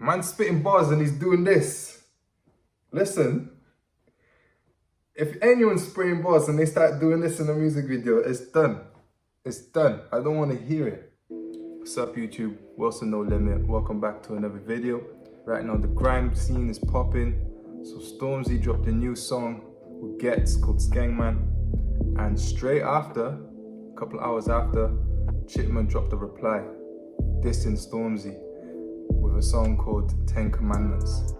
Man's spitting bars and he's doing this. Listen. If anyone's spraying bars and they start doing this in a music video, it's done. It's done. I don't want to hear it. What's up, YouTube? Wilsonnolimit. Welcome back to another video. Right now, the grime scene is popping. So Stormzy dropped a new song with Gets called Skangman. And straight after, a couple hours after, Chipmunk dropped a reply dissing Stormzy with a song called 10 Commandments.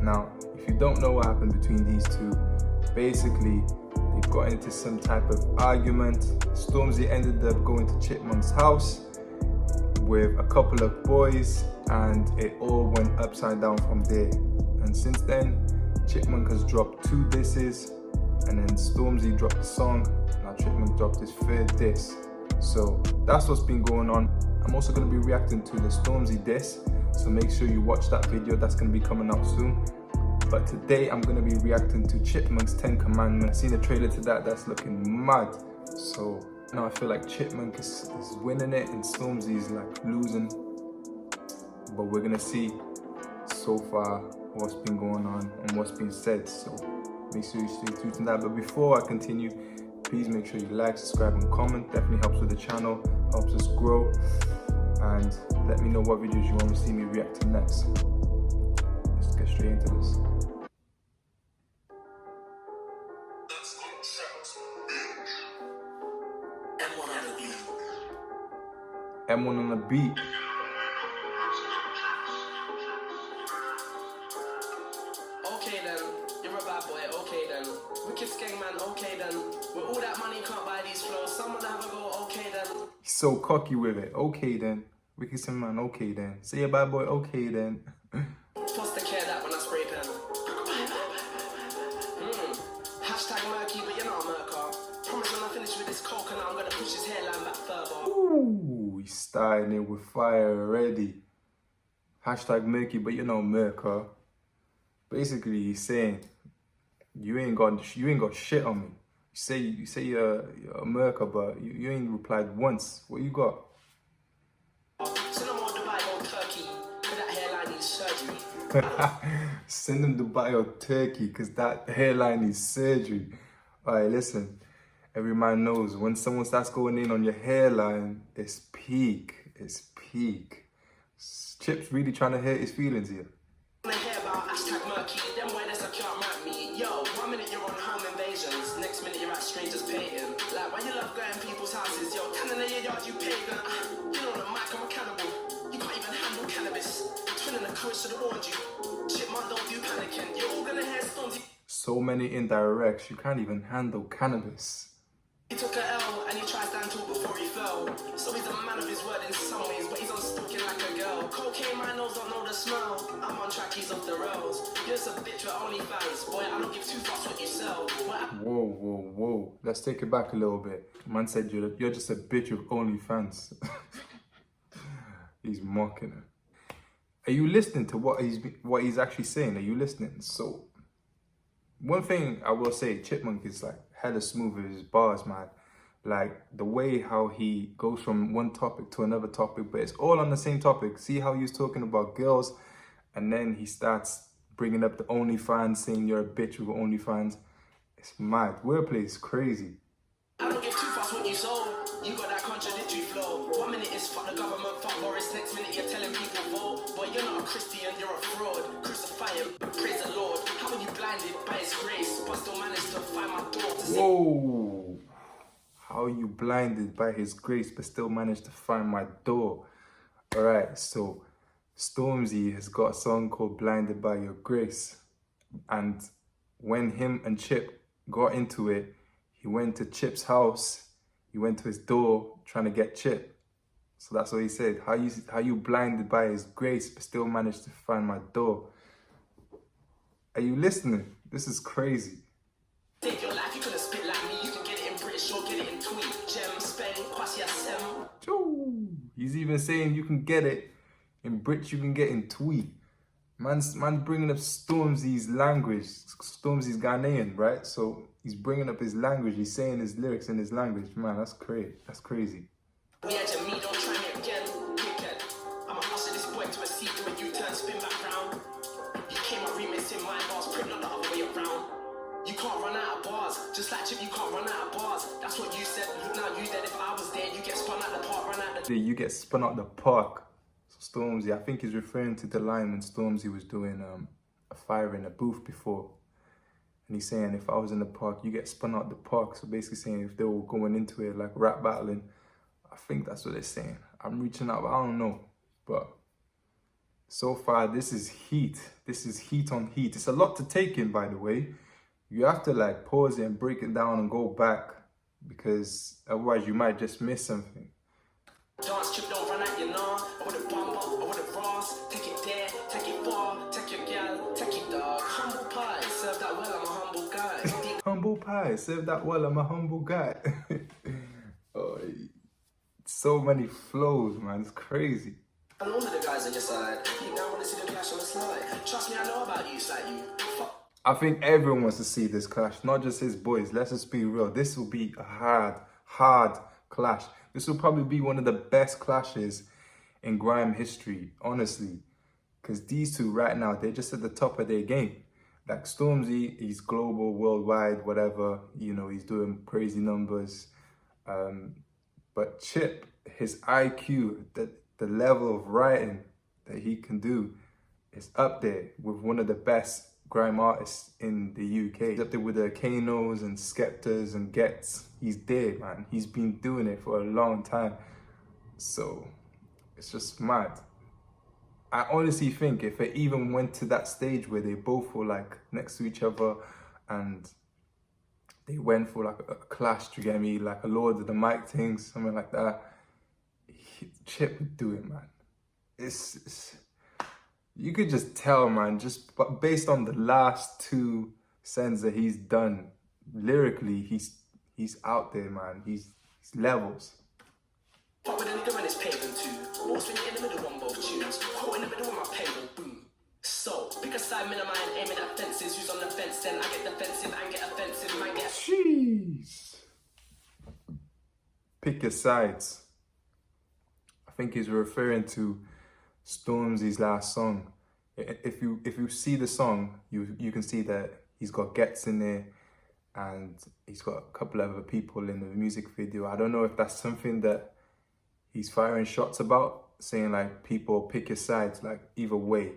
Now, if you don't know what happened between these two, basically, they got into some type of argument. Stormzy ended up going to Chipmunk's house with a couple of boys, and it all went upside down from there. And since then, Chipmunk has dropped 2 disses, and then Stormzy dropped a song. Now Chipmunk dropped his 3rd diss. So that's what's been going on. I'm also going to be reacting to the Stormzy diss, so make sure you watch that video. That's going to be coming out soon. But today I'm going to be reacting to Chipmunk's 10 Commandments. I've seen a trailer to that that's looking mad. So now I feel like Chipmunk is winning it and Stormzy is like losing. But we're going to see so far what's been going on and what's been said. So make sure you stay tuned to that. But before I continue, please make sure you like, subscribe and comment. Definitely helps with the channel, helps us grow. And let me know what videos you want to see me react to next. Let's get straight into this. M1 on the beat. Okay then, you're a bad boy, okay then. Wicked Skangman, okay then. With all that money, can't buy these flows. Someone have a go, okay then. He's so cocky with it. Okay then. Wicked Skangman, okay then. Say a bad boy, okay then. Foster care that when I spray pen. Hashtag murky, but you're not a murker. Promise when I finish with this coke and I'm gonna push his hairline back further. Ooh, he's starting it with fire already. Hashtag murky, but you're not murker. Basically, he's saying you ain't got shit on me. You say you're a murker, but you ain't replied once. What you got? Send him all Dubai or Turkey, cause that hairline needs surgery. Send him to Dubai or Turkey, cause that hairline needs surgery. Alright, listen. Every man knows when someone starts going in on your hairline, it's peak. It's peak. Chip's really trying to hurt his feelings here. Hashtag murky, them wilders that can't rap me. Yo, 1 minute you're on home invasions, next minute you're at strangers painting. Like, why you love going to people's houses? Yo, 10 in your yard, you pagan. You know on the mic, I'm a cannibal. You can't even handle cannabis. Twin in the coach should've warned you. Chipmunk, don't do panicking. You're all gonna hear Stormzy. So many indirects, you can't even handle cannabis. He took a L and he tried to stand tall before he fell. So he's a man of his word in some ways, but he's on stalking like a girl. Cocaine, my nose don't know the smell. I'm on track, he's off the rails. You're just a bitch with OnlyFans. Boy, I don't give 2 fucks what you sell. Whoa, whoa, whoa. Let's take it back a little bit. Man said you're just a bitch with OnlyFans. He's mocking her. Are you listening to what he's actually saying? Are you listening? So, one thing I will say, Chipmunk is like hella smooth with his bars, man. Like the way how he goes from one topic to another topic, but it's all on the same topic. See how he was talking about girls, and then he starts bringing up the OnlyFans, saying you're a bitch with OnlyFans. It's mad. Wordplay is crazy. I don't give 2 fucks what you sold. You got that contradictory flow. 1 minute is fuck the government, fuck Boris. Next minute you're telling people vote. Boy, you're not a Christian, you're a fraud. Crucify him, praise the Lord. How are you blinded by his grace, but still managed to find my door to say? Whoa. How are you blinded by his grace, but still managed to find my door? Alright, so Stormzy has got a song called Blinded by Your Grace. And when him and Chip got into it, he went to Chip's house. He went to his door trying to get Chip. So that's what he said. How you blinded by his grace, but still managed to find my door? Are you listening? This is crazy. Take your life, you couldn't spit like me. You can get it in British or get it in tweet. Gem, Spain, Kwasi, Asem. He's even saying you can get it in British, you can get in tweet. Man's bringing up Stormzy's language. Stormzy's Ghanaian, right? So he's bringing up his language. He's saying his lyrics in his language. Man, that's crazy. That's crazy. Yeah, me, don't try me again. I'm a hustle this boy to a seat, do a U-turn, spin back. Just like Chip, you can't run out of bars. That's what you said. Look now, you dead. If I was there, you get spun out the park, run out the... You get spun out the park. So Stormzy, I think he's referring to the line when Stormzy was doing a fire in a booth before. And he's saying, if I was in the park, you get spun out the park. So basically saying if they were going into it like rap battling, I think that's what they're saying. I'm reaching out, but I don't know. But so far, this is heat. This is heat on heat. It's a lot to take in, by the way. You have to like pause it and break it down and go back, because otherwise you might just miss something. Dance, Chip, don't run out your nah. I would have bump up, I would have Ross. Take it there, take it far, take your gal, take it dog. Humble pie, serve that well, I'm a humble guy. Humble pie, serve that well, I'm a humble guy. Oh, so many flows, man, it's crazy. And all of the guys on your side, you now want to see the clash on the slide. Trust me, I know about you, it's like you. Fuck. I think everyone wants to see this clash, not just his boys. Let's just be real. This will be a hard clash. This will probably be one of the best clashes in grime history, honestly. Because these two right now, they're just at the top of their game. Like Stormzy, he's global, worldwide, whatever. You know, he's doing crazy numbers. But Chip, his IQ, the level of writing that he can do is up there with one of the best grime artists in the UK. He's up there with the Kanos and Skeptors and Gets. He's there, man. He's been doing it for a long time. So it's just mad. I honestly think if it even went to that stage where they both were like next to each other and they went for like a clash, do you get me? Like a Lord of the Mic thing, something like that. Chip would do it, man. It's you could just tell, man, just based on the last two sends that he's done, lyrically, he's out there, man. He's levels. Fuck with a nigga when it's paving too. Most when you're in the middle on both tunes. Caught in the middle of my payroll, boom. So, pick a side, minimize, aiming at fences. Who's on the fence, then I get defensive and get offensive, man, get... Jeez. Pick your sides. I think he's referring to Stormzy's last song. If you see the song, you can see that he's got Gets in there and he's got a couple of other people in the music video. I don't know if that's something that he's firing shots about, saying like, people pick your sides, like either way,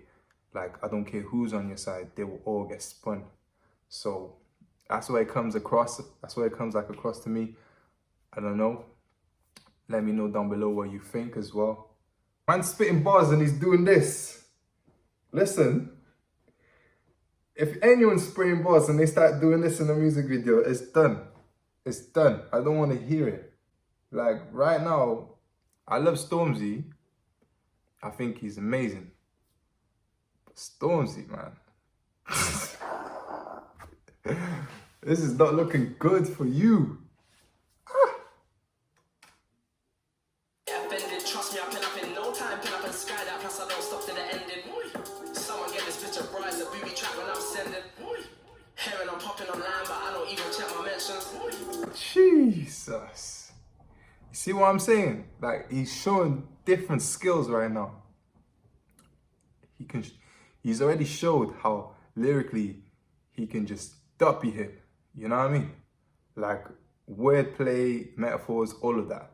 like I don't care who's on your side, they will all get spun. So that's where it comes across. That's where it comes like across to me. I don't know. Let me know down below what you think as well. Man's spitting bars and he's doing this. Listen, if anyone's spraying bars and they start doing this in a music video, it's done. It's done. I don't want to hear it. Like right now, I love Stormzy. I think he's amazing. But Stormzy, man. This is not looking good for you. Trust me, I pin up in no time, pin up and sky that, plus I don't stop to the ending. Someone get this bitch a prize, a booby trap when I'm sending. Hearing I'm popping online, but I don't even check my mentions. Jesus. You see what I'm saying? Like, he's showing different skills right now. He's already showed how lyrically he can just duppy hit. You know what I mean? Like, wordplay, metaphors, all of that.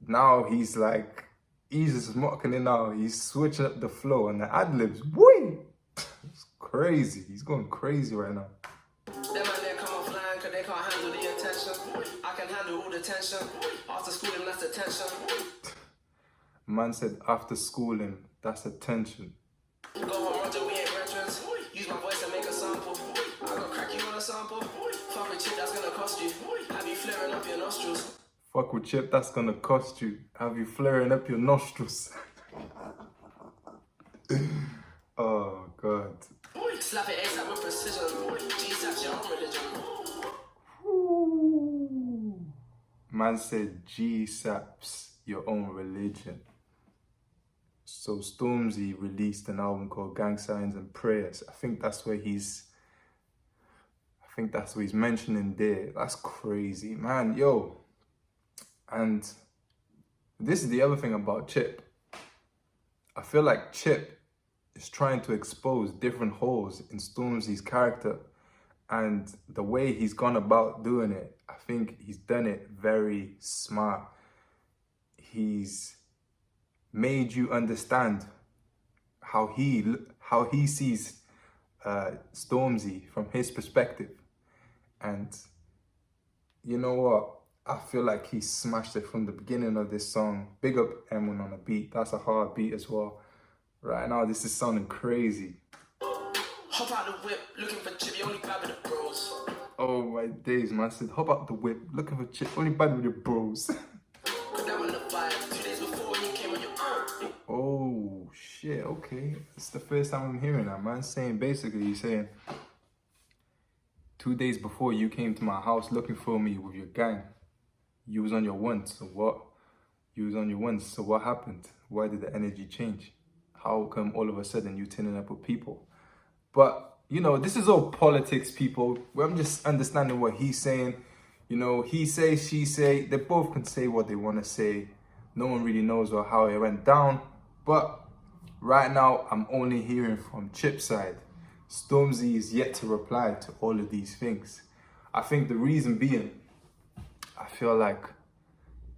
Now he's like, he's just mocking it now. He's switching up the flow and the ad-libs. Boy, it's crazy. He's going crazy right now. Them man they come offline because they can't handle the attention. I can handle all the tension. After schooling, that's the tension. Man said after schooling, that's attention. Go home, Roger, we ain't veterans. Use my voice and make a sample. I got crack you on a sample. Fuck with Chip, that's gonna cost you. Have you flaring up your nostrils. Fuck with Chip, that's gonna cost you. Have you flaring up your nostrils? Oh, God. Slap it ASAP with precision. G-Sap's your own religion. Ooh. Man said G-Sap's your own religion. So Stormzy released an album called Gang Signs and Prayers. I think that's what he's mentioning there. That's crazy, man. Yo. And this is the other thing about Chip. I feel like Chip is trying to expose different holes in Stormzy's character. And the way he's gone about doing it, I think he's done it very smart. He's made you understand how he sees Stormzy from his perspective. And you know what? I feel like he smashed it from the beginning of this song. Big up M1 on the beat. That's a hard beat as well. Right now, this is sounding crazy. Hop out the whip, looking for chip, you only grab with the bros. Oh my days, man. I said, hop out the whip, looking for chip, only bad with your bros. Cause that one the vibe, 2 days before you came on your own. Oh shit, okay. It's the first time I'm hearing that, man. Saying basically, he's saying 2 days before you came to my house looking for me with your gang, you was on your ones. So what? You was on your ones. So what happened? Why did the energy change? How come all of a sudden you turning up with people? But you know, this is all politics, people. I'm just understanding what he's saying. You know, he say, she say. They both can say what they want to say. No one really knows how it went down. But right now, I'm only hearing from Chip's side. Stormzy is yet to reply to all of these things. I think the reason being, I feel like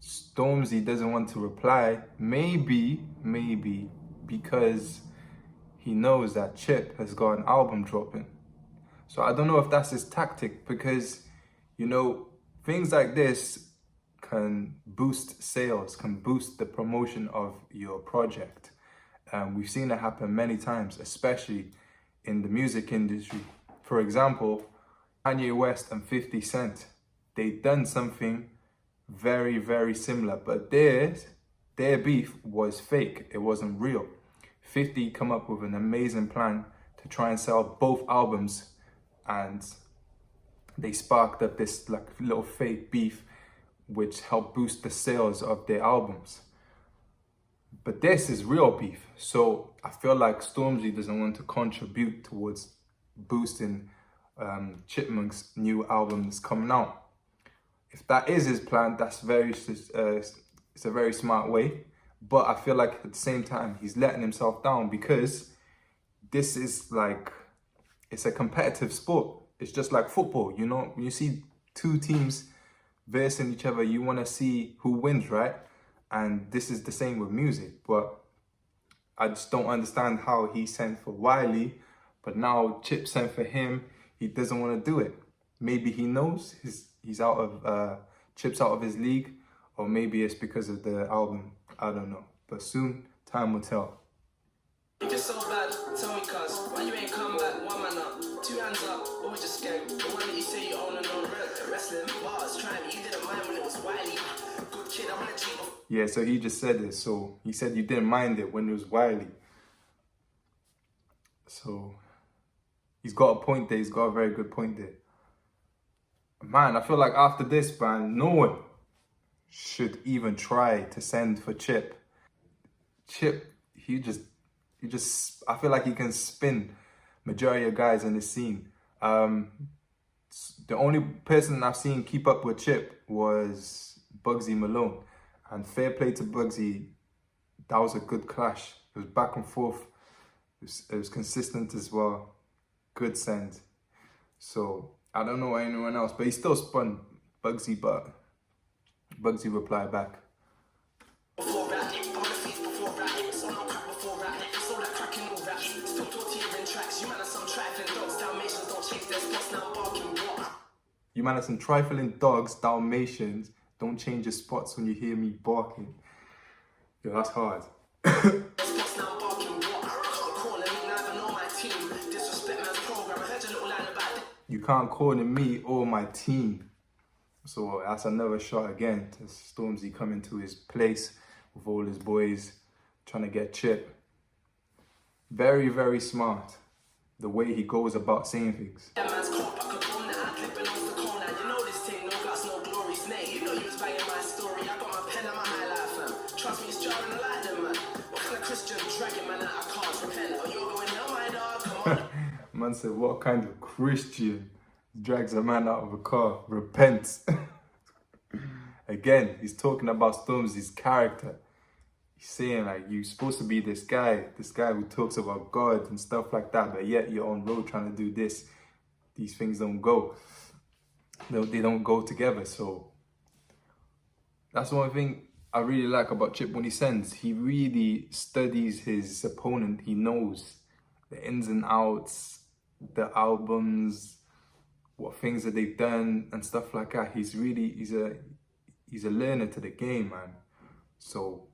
Stormzy doesn't want to reply. Maybe because he knows that Chip has got an album dropping. So I don't know if that's his tactic, because, you know, things like this can boost sales, can boost the promotion of your project. We've seen it happen many times, especially in the music industry. For example, Kanye West and 50 Cent, they done something very, very similar, but their beef was fake. It wasn't real. 50 come up with an amazing plan to try and sell both albums, and they sparked up this like little fake beef which helped boost the sales of their albums. But this is real beef. So I feel like Stormzy doesn't want to contribute towards boosting Chipmunk's new album that's coming out. If that is his plan, that's it's a very smart way. But I feel like at the same time, he's letting himself down, because this is like, it's a competitive sport. It's just like football, you know, when you see two teams versing each other, you want to see who wins, right? And this is the same with music. But I just don't understand how he sent for Wiley, but now Chip sent for him. He doesn't want to do it. Maybe he knows he's out of Chip's out of his league, or maybe it's because of the album. I don't know. But soon, time will tell. If you're so bad, tell me cuz, why you ain't come back? One man up, 2 hands up, or we just scared. The one that you say you own and don't wrestling bars, trying, you didn't mind when it was Wiley. Good kid, I'm gonna cheat. Yeah, so he just said it. So he said you didn't mind it when it was Wiley. So he's got a point there. He's got a very good point there. Man, I feel like after this, man, no one should even try to send for Chip. Chip, he just, I feel like he can spin majority of guys in the scene. The only person I've seen keep up with Chip was Bugsy Malone. And fair play to Bugsy, that was a good clash. It was back and forth. It was consistent as well. Good send. So I don't know anyone else, but he still spun Bugsy, but Bugsy replied back. Before rapping, I wanna feast before rapping, so no crack before rapping, so like cracking all raps, still torturing tracks, you man are some trifling dogs, Dalmatians don't change their spots, now barking what? You man are some trifling dogs, Dalmatians, don't change your spots when you hear me barking. Yo, that's hard. You can't corner me or my team. So that's another shot again to Stormzy coming to his place with all his boys trying to get Chip. Very, very smart the way he goes about saying things. Man said, what kind of Christian drags a man out of a car? Repent. Again, he's talking about Stormzy's character. He's saying like, you're supposed to be this guy who talks about God and stuff like that, but yet you're on road trying to do this. these things don't go. They don't go together. So that's one thing I really like about Chip when he sends. He really studies his opponent. He knows the ins and outs, the albums, what things that they've done and stuff like that. He's a learner to the game, man. So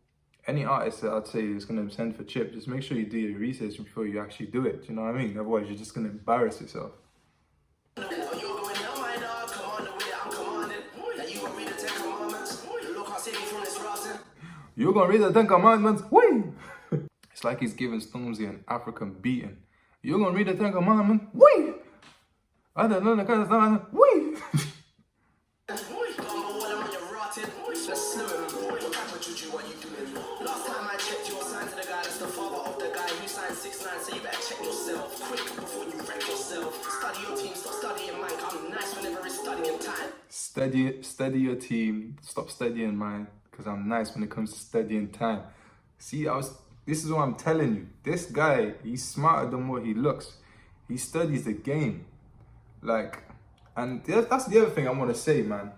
any artist that I'd say is gonna send for Chip, just make sure you do your research before you actually do it. Do you know what I mean? Otherwise, you're just gonna embarrass yourself. You're gonna read the 10 Commandments? Wait! It's like he's giving Stormzy an African beating. You're gonna read the 10 Commandments? Wait! I don't know the kind of stuff. Wait! Last time I checked, you were signed to the guy that's the father of the guy who signed 6'9", so you better check yourself quick before you wreck yourself. Study your team, stop studying mine. I'm nice whenever it's studying time. Study your team, stop studying mine, because I'm nice when it comes to studying time. See, this is what I'm telling you. This guy, he's smarter than what he looks. He studies the game. Like, and that's the other thing I want to say, man.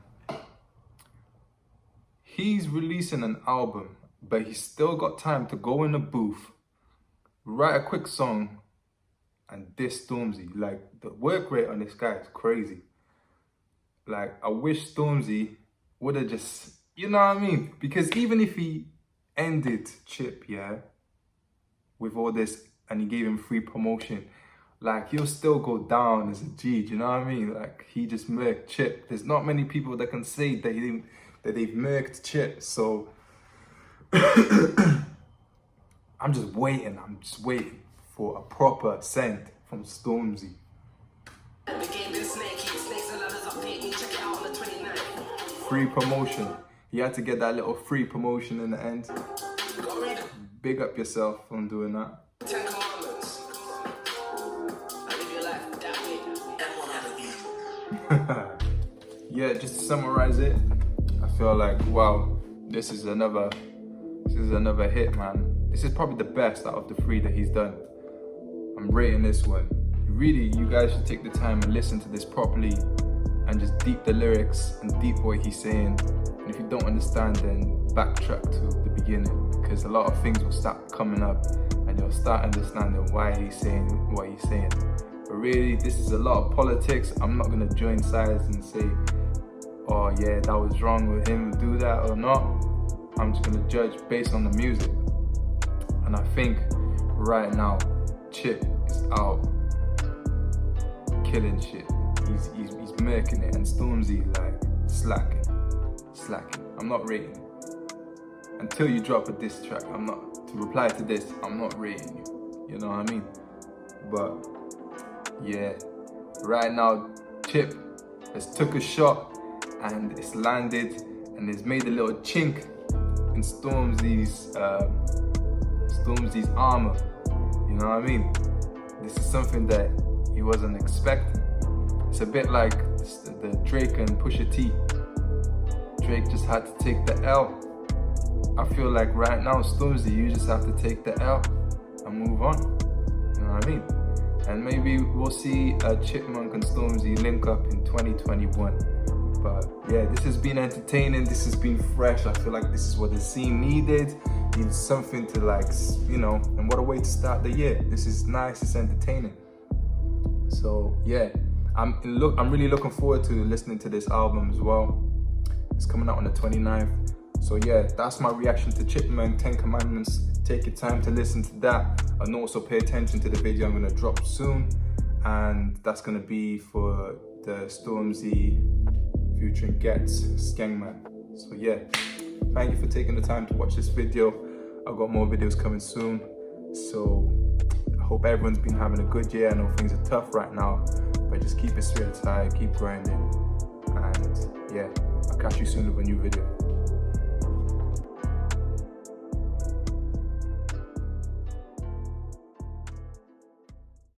He's releasing an album, but he's still got time to go in the booth, write a quick song, and diss Stormzy. Like, the work rate on this guy is crazy. Like, I wish Stormzy would have just, you know what I mean? Because even if he ended Chip, yeah, with all this, and he gave him free promotion, like, he'll still go down as a G, do you know what I mean? Like, he just murked Chip. There's not many people that can say that they've murked Chip, so I'm just waiting for a proper send from Stormzy. Free promotion. He had to get that little free promotion in the end. Big up yourself on doing that. 10 Commandments. I live your life that way. Yeah, just to summarize it, I feel like, wow, this is another hit, man. This is probably the best out of the 3 that he's done. I'm rating this one. Really, you guys should take the time and listen to this properly and just deep the lyrics and deep what he's saying. And if you don't understand, then backtrack to the beginning, because a lot of things will start coming up and you'll start understanding why he's saying what he's saying. But really, this is a lot of politics. I'm not gonna join sides and say, oh yeah, that was wrong with him to do that or not. I'm just gonna judge based on the music. And I think right now, Chip is out killing shit. He's murking it, and Stormzy like slacking. I'm not rating. Until you drop a diss track, to reply to this, I'm not rating you. You know what I mean? But yeah, right now, Chip has took a shot and it's landed and it's made a little chink in Stormzy's armor. You know what I mean? This is something that he wasn't expecting. It's a bit like the Drake and Pusha T. Drake just had to take the L. I feel like right now, Stormzy, you just have to take the L and move on. You know what I mean? And maybe we'll see a Chipmunk and Stormzy link up in 2021. But yeah, this has been entertaining. This has been fresh. I feel like this is what the scene needed. Needs something to, like, you know, and what a way to start the year. This is nice. It's entertaining. So yeah, I'm really looking forward to listening to this album as well. It's coming out on the 29th. So yeah, that's my reaction to Chipmunk, 10 Commandments. Take your time to listen to that, and also pay attention to the video I'm gonna drop soon. And that's gonna be for the Stormzy featuring Gets Skengman. So yeah, thank you for taking the time to watch this video. I've got more videos coming soon. So I hope everyone's been having a good year. I know things are tough right now, but just keep it straight tight, keep grinding. And yeah, I'll catch you soon with a new video.